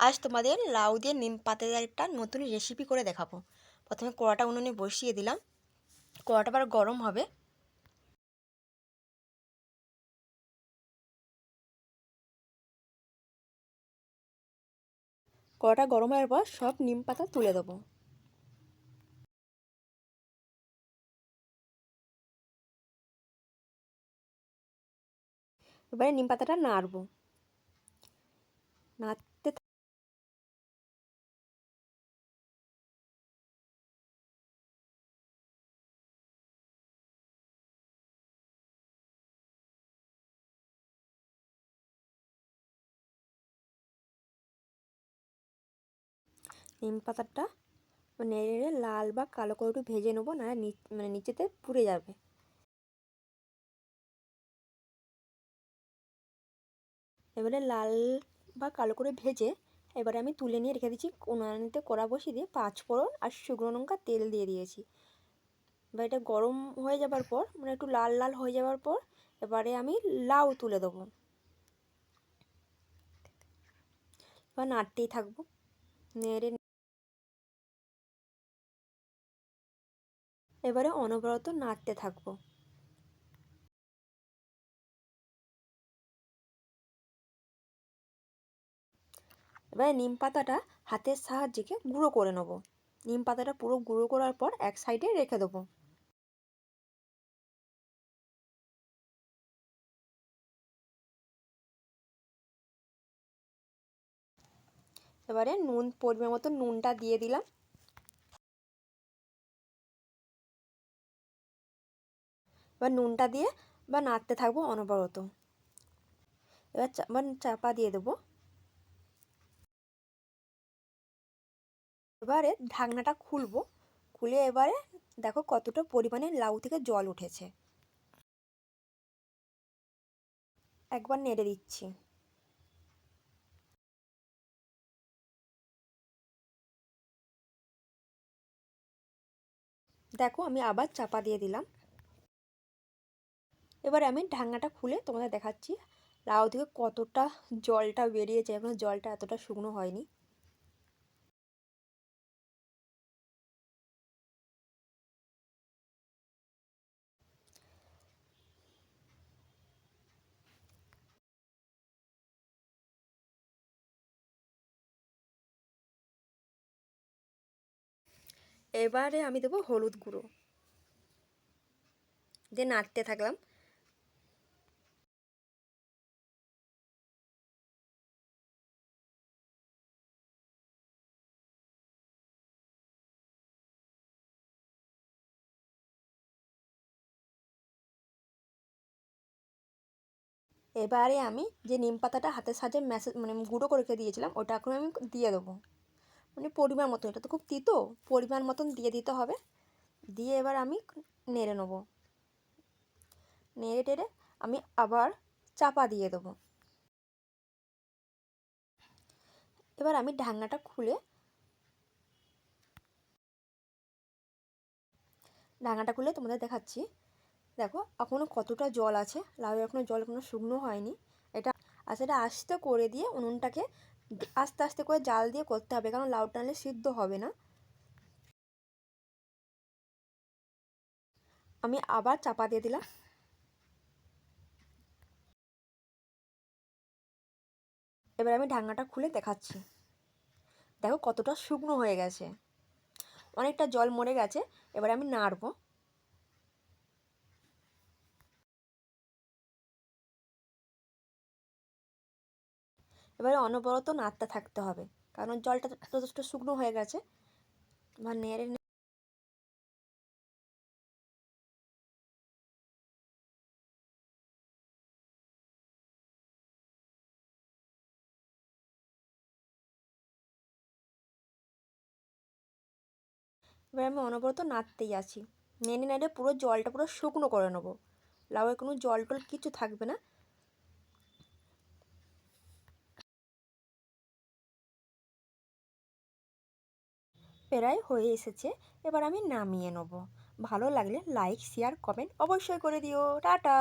আজ তোমাদের লাউ দিয়ে নিম পাতার একটা নতুন রেসিপি করে দেখাবো। প্রথমে কড়াটা উনুনে বসিয়ে দিলাম। কড়াটা আবার গরম হবে। কড়াটা গরম হওয়ার পর সব নিম পাতা তুলে দেবো। এবারে নিম পাতাটা নাড়বো। নাড়তে নিম পাতাটা নেড়ে নেড়ে লাল বা কালো করে একটু ভেজে নেবো, না নিচেতে পুড়ে যাবে। এবারে লাল বা কালো করে ভেজে এবারে আমি তুলে নিয়ে রেখে দিচ্ছি। উনানেতে কড়া বসিয়ে দিয়ে 5 ফোড়ন আর শুকনো লঙ্কা তেল দিয়ে দিয়েছি। এবার এটা গরম হয়ে যাবার পর, মানে একটু লাল লাল হয়ে যাওয়ার পর এবারে আমি লাউ তুলে দেবো। এবার নাড়তেই থাকবো, নেড়ে এবারে অনবরত নাড়তে থাকবো। এবারে নিম পাতাটা হাতের সাহায্যে গুঁড়ো করে নেবো। নিম পাতাটা পুরো গুঁড়ো করার পর এক সাইডে রেখে দেবো। এবারে নুন, পরিমাণ মতো নুনটা দিয়ে দিলাম। এবার নুনটা দিয়ে বা নাড়তে থাকবো অনবরত। এবার চাপা দিয়ে দেবো। এবারে ঢাকনাটা খুলবো। খুলে এবারে দেখো কতটা পরিমাণে লাউ থেকে জল উঠেছে। একবার নেড়ে দিচ্ছি। দেখো আমি আবার চাপা দিয়ে দিলাম। এবারে আমি ঢাকনাটা খুলে তোমাদের দেখাচ্ছি লাউ থেকে কতটা জলটা বেরিয়েছে। এখনো জলটা এতটা শুকনো হয়নি। এবারে আমি দেবো হলুদ গুঁড়ো, দিয়ে নাড়তে থাকলাম। এবারে আমি যে নিম পাতাটা হাতের সাহায্যে গুঁড়ো করে রেখে দিয়েছিলাম ওটা এখন আমি দিয়ে দেবো। মানে পরিমাণ মতন, এটা তো খুব তিতো, পরিমাণ মতন দিয়ে দিতে হবে। দিয়ে এবার আমি নেড়ে নেবো। নেড়ে টেড়ে আমি আবার চাপা দিয়ে দেবো। এবার আমি ঢাকনাটা খুলে তোমাদের দেখাচ্ছি। দেখো এখনও কতটা জল আছে, লাউ এখনও জল এখনও শুকনো হয়নি। এটা সেটা আস্তে করে দিয়ে উনুনটাকে আস্তে আস্তে করে জাল দিয়ে করতে হবে, কারণ লাউটা নাহলে সিদ্ধ হবে না। আমি আবার চাপা দিয়ে দিলাম। এবার আমি ঢাকনাটা খুলে দেখাচ্ছি। দেখো কতটা শুকনো হয়ে গেছে, অনেকটা জল মরে গেছে। এবার আমি নাড়বো। এবারে অনবরত নাড়তে থাকতে হবে, কারণ জলটা যথেষ্ট শুকনো হয়ে গেছে। এবার নেড়ে এবার আমি অনবরত নাড়তেই আছি। নেড়ে নেড়ে পুরো জলটা পুরো শুকনো করে নেবো। লাউয়ে কোনো জল টল কিছু থাকবে না। প্রায় হয়ে এসেছে। এবার আমি নামিয়ে নেবো। ভালো লাগলে লাইক, শেয়ার, কমেন্ট অবশ্যই করে দিও। টাটা।